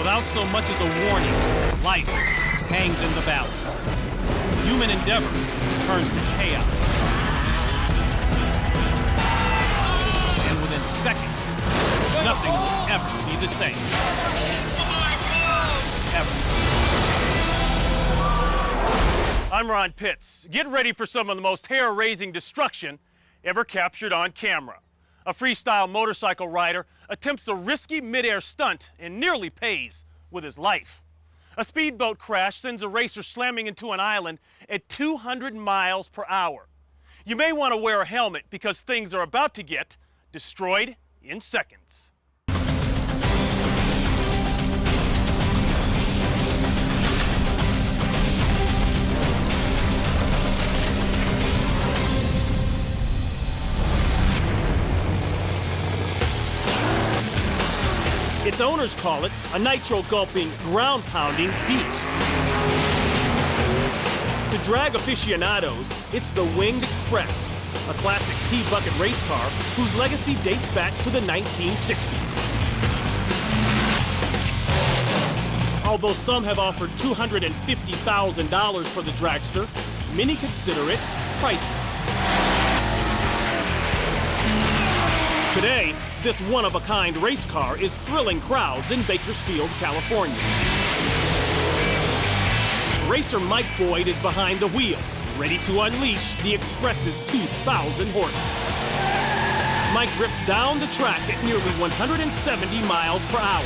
Without so much as a warning, life hangs in the balance. Human endeavor turns to chaos. And within seconds, nothing will ever be the same. Ever. I'm Ron Pitts. Get ready for some of the most hair-raising destruction ever captured on camera. A freestyle motorcycle rider attempts a risky mid-air stunt and nearly pays with his life. A speedboat crash sends a racer slamming into an island at 200 miles per hour. You may want to wear a helmet because things are about to get destroyed in seconds. Its owners call it a nitro-gulping, ground-pounding beast. To drag aficionados, it's the Winged Express, a classic T-bucket race car whose legacy dates back to the 1960s. Although some have offered $250,000 for the dragster, many consider it priceless. Today, this one-of-a-kind race car is thrilling crowds in Bakersfield, California. Racer Mike Boyd is behind the wheel, ready to unleash the Express's 2,000 horses. Mike rips down the track at nearly 170 miles per hour.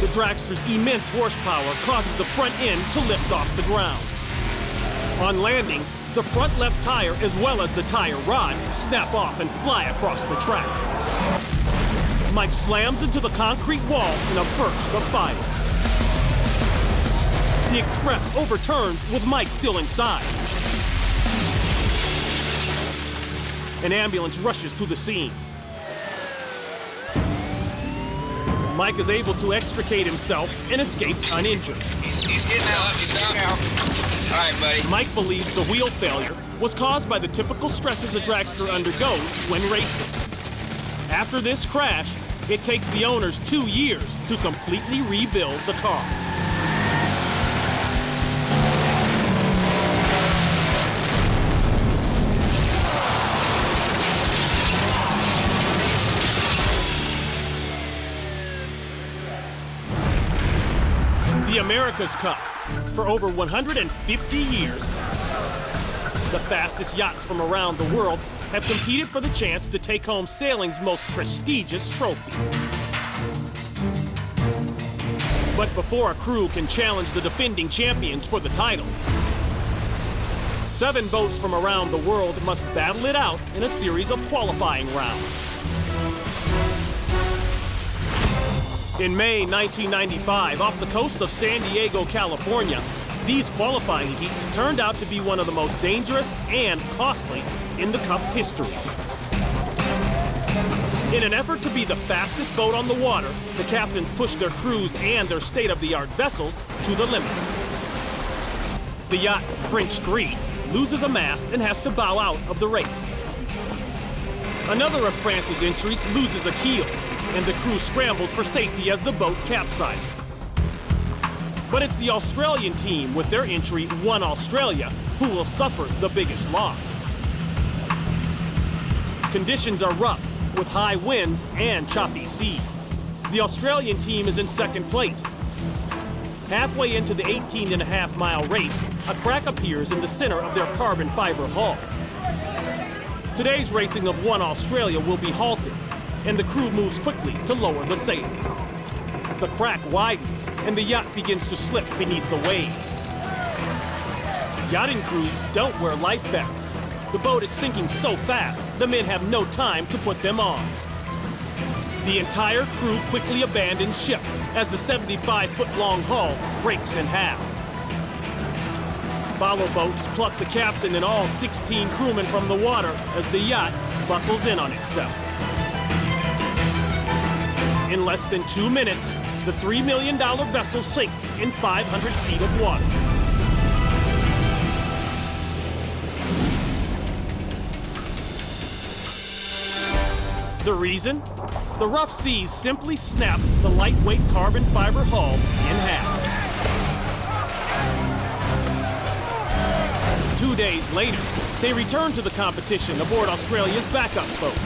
The dragster's immense horsepower causes the front end to lift off the ground. On landing, the front left tire as well as the tire rod snap off and fly across the track. Mike slams into the concrete wall in a burst of fire. The Express overturns with Mike still inside. An ambulance rushes to the scene. Mike is able to extricate himself and escapes uninjured. He's getting out. He's down now. All right, buddy. Mike believes the wheel failure was caused by the typical stresses a dragster undergoes when racing. After this crash, it takes the owners 2 years to completely rebuild the car. The America's Cup. For over 150 years, the fastest yachts from around the world have competed for the chance to take home sailing's most prestigious trophy. But before a crew can challenge the defending champions for the title, 7 boats from around the world must battle it out in a series of qualifying rounds. In May 1995, off the coast of San Diego, California, these qualifying heats turned out to be one of the most dangerous and costly in the Cup's history. In an effort to be the fastest boat on the water, the captains pushed their crews and their state-of-the-art vessels to the limit. The yacht, French 3, loses a mast and has to bow out of the race. Another of France's entries loses a keel, and the crew scrambles for safety as the boat capsizes. But it's the Australian team with their entry, One Australia, who will suffer the biggest loss. Conditions are rough, with high winds and choppy seas. The Australian team is in second place. Halfway into the 18.5-mile race, a crack appears in the center of their carbon fiber hull. Today's racing of One Australia will be halted, and the crew moves quickly to lower the sails. The crack widens, and the yacht begins to slip beneath the waves. Yachting crews don't wear life vests. The boat is sinking so fast, the men have no time to put them on. The entire crew quickly abandons ship as the 75-foot-long hull breaks in half. Follow boats pluck the captain and all 16 crewmen from the water as the yacht buckles in on itself. In less than 2 minutes, the $3 million vessel sinks in 500 feet of water. The reason? The rough seas simply snapped the lightweight carbon fiber hull in half. 2 days later, they returned to the competition aboard Australia's backup boat.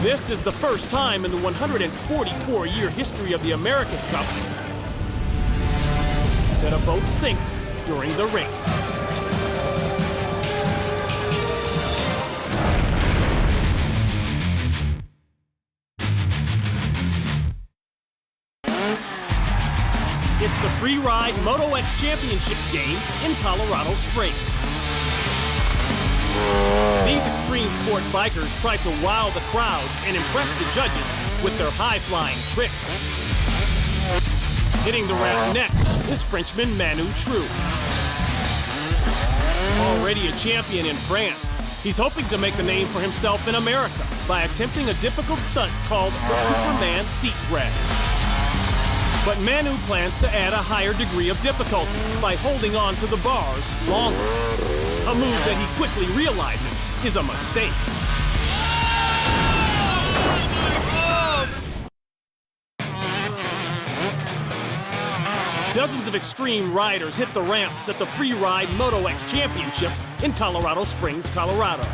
This is the first time in the 144-year history of the America's Cup that a boat sinks during the race. It's the Free Ride Moto X Championship Games in Colorado Springs. These extreme sport bikers try to wow the crowds and impress the judges with their high-flying tricks. Hitting the ramp next is Frenchman Manu True. Already a champion in France, he's hoping to make a name for himself in America by attempting a difficult stunt called the Superman seat grab. But Manu plans to add a higher degree of difficulty by holding on to the bars longer. A move that he quickly realizes is a mistake. Dozens of extreme riders hit the ramps at the Free Ride Moto X Championships in Colorado Springs, Colorado.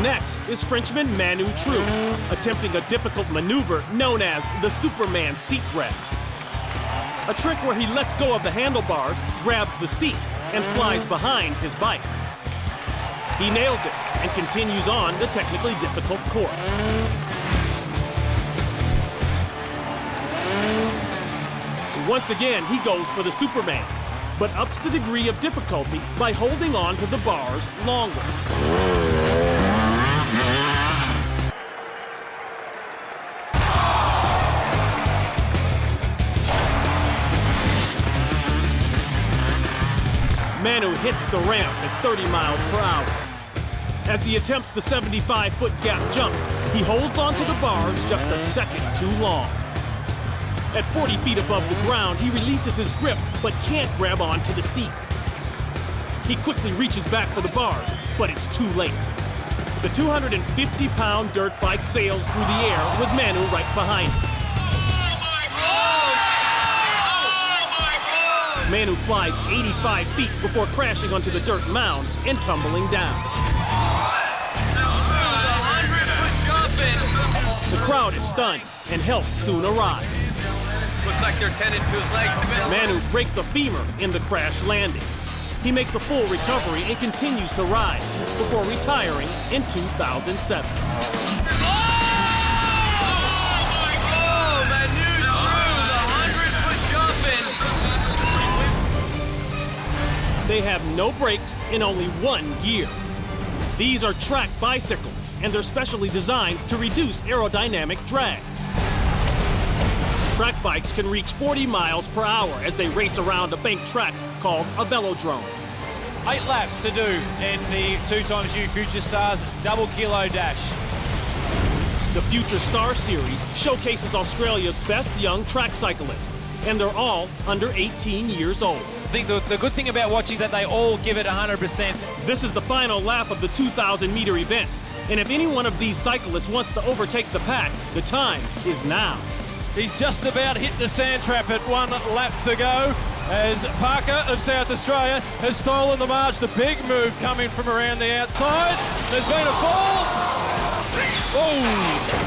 Next is Frenchman Manu True, attempting a difficult maneuver known as the Superman seat grab. A trick where he lets go of the handlebars, grabs the seat, and flies behind his bike. He nails it and continues on the technically difficult course. Once again, he goes for the Superman, but ups the degree of difficulty by holding on to the bars longer. Manu hits the ramp at 30 miles per hour. As he attempts the 75-foot gap jump, he holds onto the bars just a second too long. At 40 feet above the ground, he releases his grip, but can't grab onto the seat. He quickly reaches back for the bars, but it's too late. The 250-pound dirt bike sails through the air with Manu right behind him. Manu flies 85 feet before crashing onto the dirt mound and tumbling down. The crowd is stunned, and help soon arrives. Looks like they're tending to his leg. Manu breaks a femur in the crash landing. He makes a full recovery and continues to ride before retiring in 2007. They have no brakes and only one gear. These are track bicycles, and they're specially designed to reduce aerodynamic drag. Track bikes can reach 40 miles per hour as they race around a bank track called a velodrome. 8 laps to do in the 2xU Future Stars double kilo dash. The Future Star Series showcases Australia's best young track cyclists, and they're all under 18 years old. I think the good thing about watching is that they all give it 100%. This is the final lap of the 2,000-meter event, and if any one of these cyclists wants to overtake the pack, the time is now. He's just about hit the sand trap at 1 lap to go as Parker of South Australia has stolen the march. The big move coming from around the outside. There's been a fall. Oh!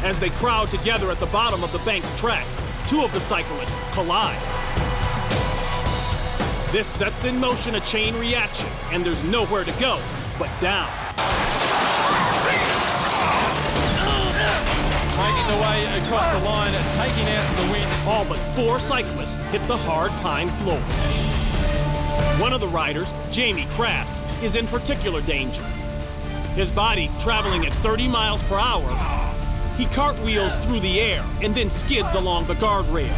As they crowd together at the bottom of the bank's track, 2 of the cyclists collide. This sets in motion a chain reaction, and there's nowhere to go but down. Making the way across the line, taking out the win. All but 4 cyclists hit the hard pine floor. One of the riders, Jamie Crass, is in particular danger. His body traveling at 30 miles per hour, he cartwheels through the air and then skids along the guardrail.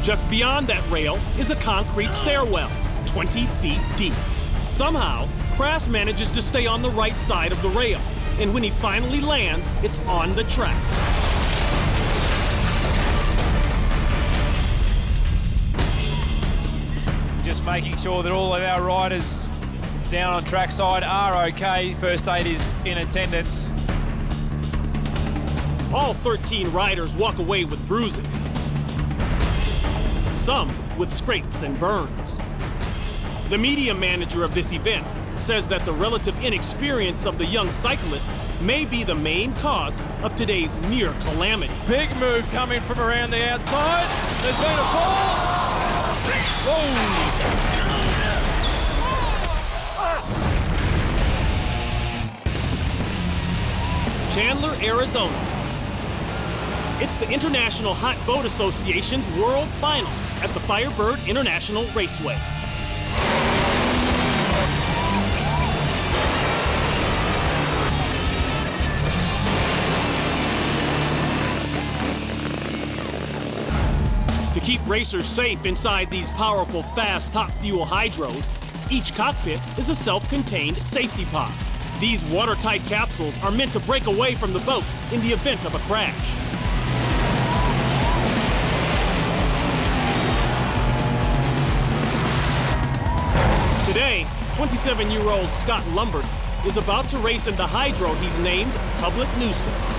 Just beyond that rail is a concrete stairwell, 20 feet deep. Somehow, Crass manages to stay on the right side of the rail, and when he finally lands, it's on the track. Just making sure that all of our riders down on trackside are okay. First aid is in attendance. All 13 riders walk away with bruises, some with scrapes and burns. The media manager of this event says that the relative inexperience of the young cyclists may be the main cause of today's near calamity. Big move coming from around the outside. There's been a fall. Whoa! Chandler, Arizona. It's the International Hot Boat Association's World Finals at the Firebird International Raceway. To keep racers safe inside these powerful, fast top fuel hydros, each cockpit is a self-contained safety pod. These watertight capsules are meant to break away from the boat in the event of a crash. Today, 27-year-old Scott Lumbert is about to race in the hydro he's named Public Nuisance.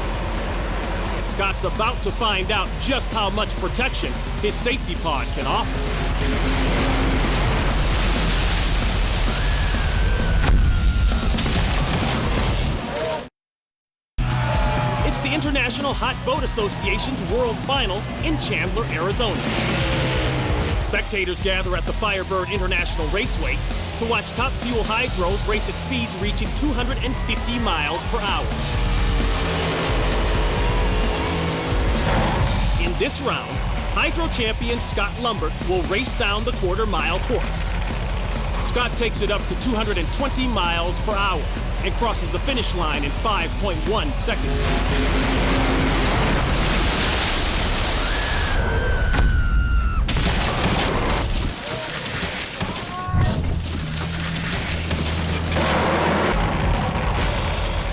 Scott's about to find out just how much protection his safety pod can offer. It's the International Hot Boat Association's World Finals in Chandler, Arizona. Spectators gather at the Firebird International Raceway to watch top fuel hydros race at speeds reaching 250 miles per hour. In this round, hydro champion Scott Lumbert will race down the quarter-mile course. Scott takes it up to 220 miles per hour and crosses the finish line in 5.1 seconds.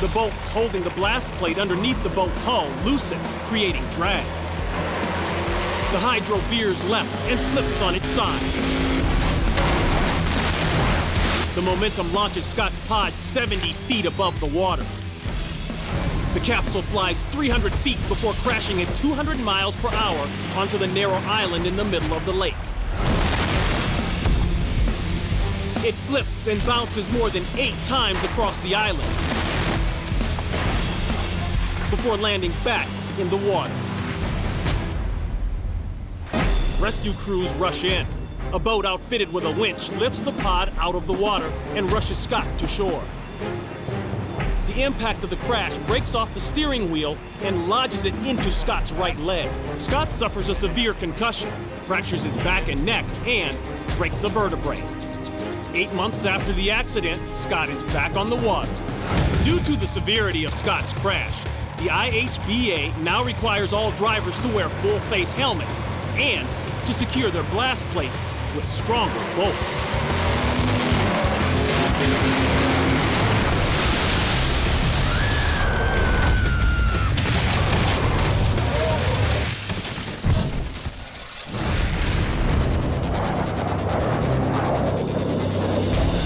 The bolts holding the blast plate underneath the boat's hull loosen, creating drag. The hydro veers left and flips on its side. The momentum launches Scott's pod 70 feet above the water. The capsule flies 300 feet before crashing at 200 miles per hour onto the narrow island in the middle of the lake. It flips and bounces more than 8 times across the island before landing back in the water. Rescue crews rush in. A boat outfitted with a winch lifts the pod out of the water and rushes Scott to shore. The impact of the crash breaks off the steering wheel and lodges it into Scott's right leg. Scott suffers a severe concussion, fractures his back and neck, and breaks a vertebrae. 8 months after the accident, Scott is back on the water. Due to the severity of Scott's crash, the IHBA now requires all drivers to wear full-face helmets and to secure their blast plates with stronger bolts.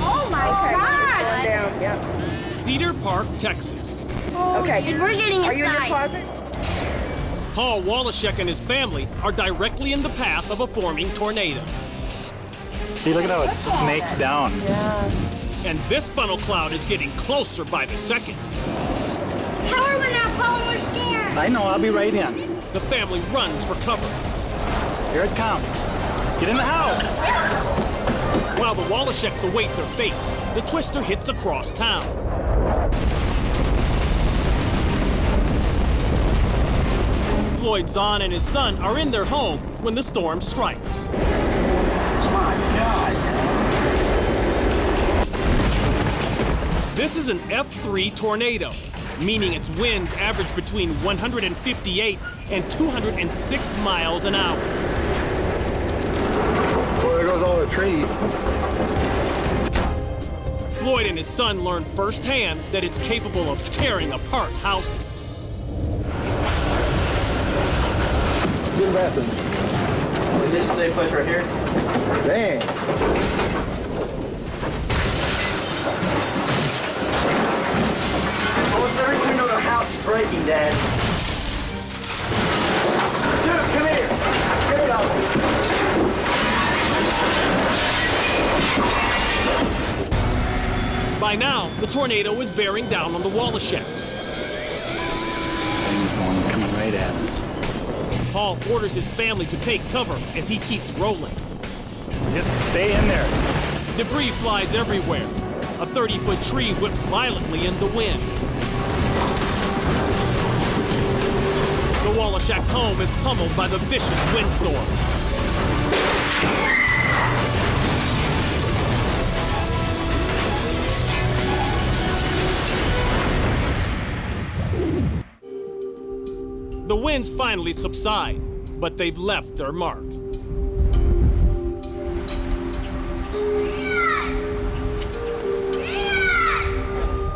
Oh my gosh! Cedar Park, Texas. Okay. And we're getting Are you in your inside. closet? Paul Wallachek and his family are directly in the path of a forming tornado. See, look at how it snakes down. Yeah. And this funnel cloud is getting closer by the second. How are we not, Paul? We're scared. I know, I'll be right in. The family runs for cover. Here it comes. Get in the house. While the Wallacheks await their fate, the twister hits across town. Floyd Zahn and his son are in their home when the storm strikes. My God. This is an F3 tornado, meaning its winds average between 158 and 206 miles an hour. Well, there goes all the trees. Floyd and his son learned firsthand that it's capable of tearing apart houses. Good bathroom. Is this the place right here? Dang. Almost every window in the house is breaking, Dad. Dude, come here. Get it out. By now, the tornado is bearing down on the Wallacheks. Things coming right at us. Paul orders his family to take cover as he keeps rolling. Just stay in there. Debris flies everywhere. A 30-foot tree whips violently in the wind. The Wallachek's home is pummeled by the vicious windstorm. The winds finally subside, but they've left their mark.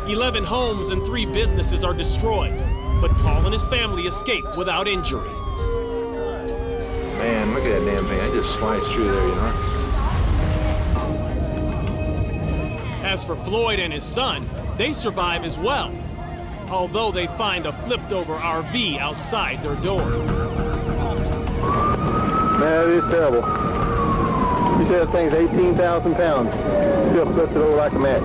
"11 homes and 3 businesses are destroyed, but Paul and his family escape without injury. Man, look at that damn thing. I just sliced through there, you know? As for Floyd and his son, they survive as well, although they find a flipped-over RV outside their door. Man, it is terrible. You said that thing's 18,000 pounds. Still flipped it over like a match.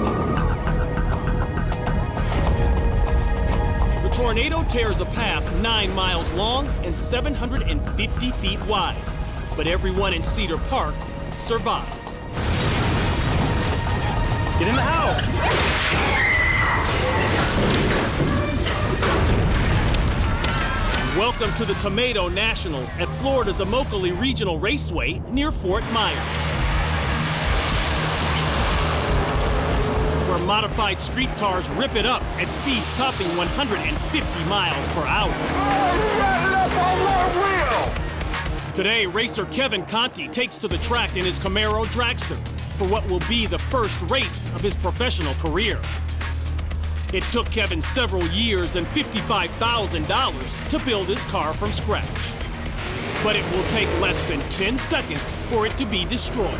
The tornado tears a path 9 miles long and 750 feet wide, but everyone in Cedar Park survives. Get in the house. Welcome to the Tomato Nationals at Florida's Immokalee Regional Raceway near Fort Myers, where modified streetcars rip it up at speeds topping 150 miles per hour. Today, racer Kevin Conti takes to the track in his Camaro dragster for what will be the first race of his professional career. It took Kevin several years and $55,000 to build his car from scratch. But it will take less than 10 seconds for it to be destroyed.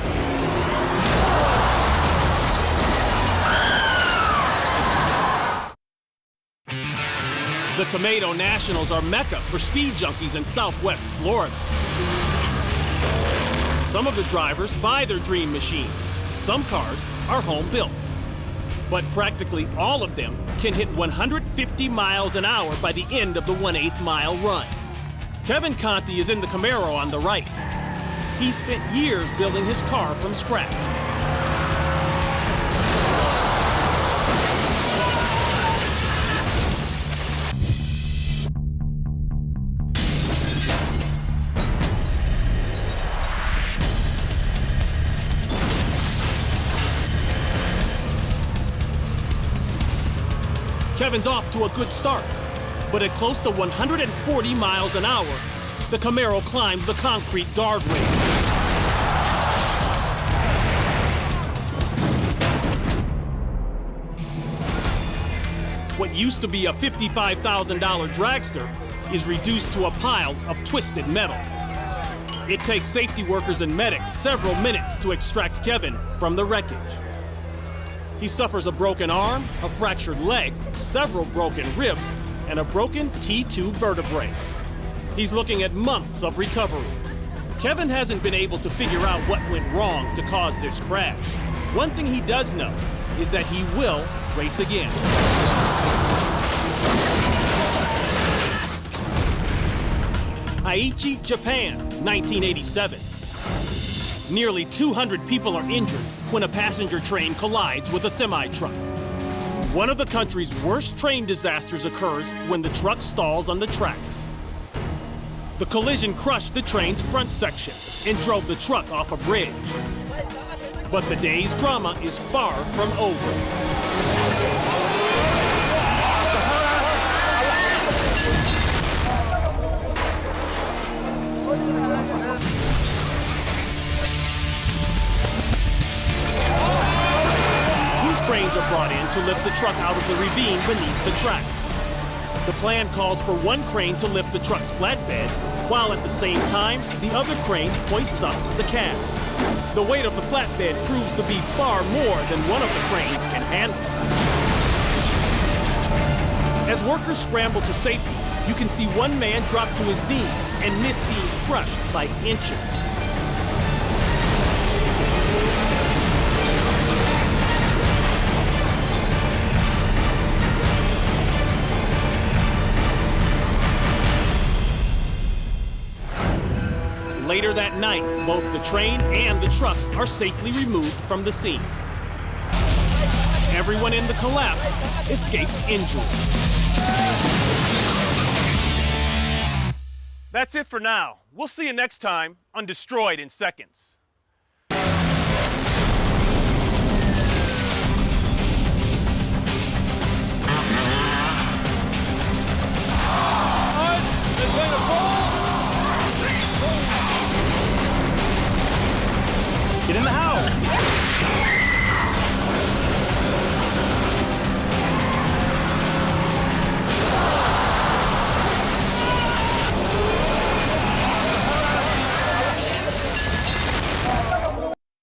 The Tomato Nationals are mecca for speed junkies in Southwest Florida. Some of the drivers buy their dream machine. Some cars are home built. But practically all of them can hit 150 miles an hour by the end of the 1/8 mile run. Kevin Conti is in the Camaro on the right. He spent years building his car from scratch. Kevin's off to a good start, but at close to 140 miles an hour, the Camaro climbs the concrete guardrail. What used to be a $55,000 dragster is reduced to a pile of twisted metal. It takes safety workers and medics several minutes to extract Kevin from the wreckage. He suffers a broken arm, a fractured leg, several broken ribs, and a broken T2 vertebrae. He's looking at months of recovery. Kevin hasn't been able to figure out what went wrong to cause this crash. One thing he does know is that he will race again. Aichi, Japan, 1987. Nearly 200 people are injured when a passenger train collides with a semi-truck. One of the country's worst train disasters occurs when the truck stalls on the tracks. The collision crushed the train's front section and drove the truck off a bridge. But the day's drama is far from over. Cranes are brought in to lift the truck out of the ravine beneath the tracks. The plan calls for one crane to lift the truck's flatbed, while at the same time, the other crane hoists up the cab. The weight of the flatbed proves to be far more than one of the cranes can handle. As workers scramble to safety, you can see one man drop to his knees and miss being crushed by inches. Later that night, both the train and the truck are safely removed from the scene. Everyone in the collapse escapes injury. That's it for now. We'll see you next time on Destroyed in Seconds.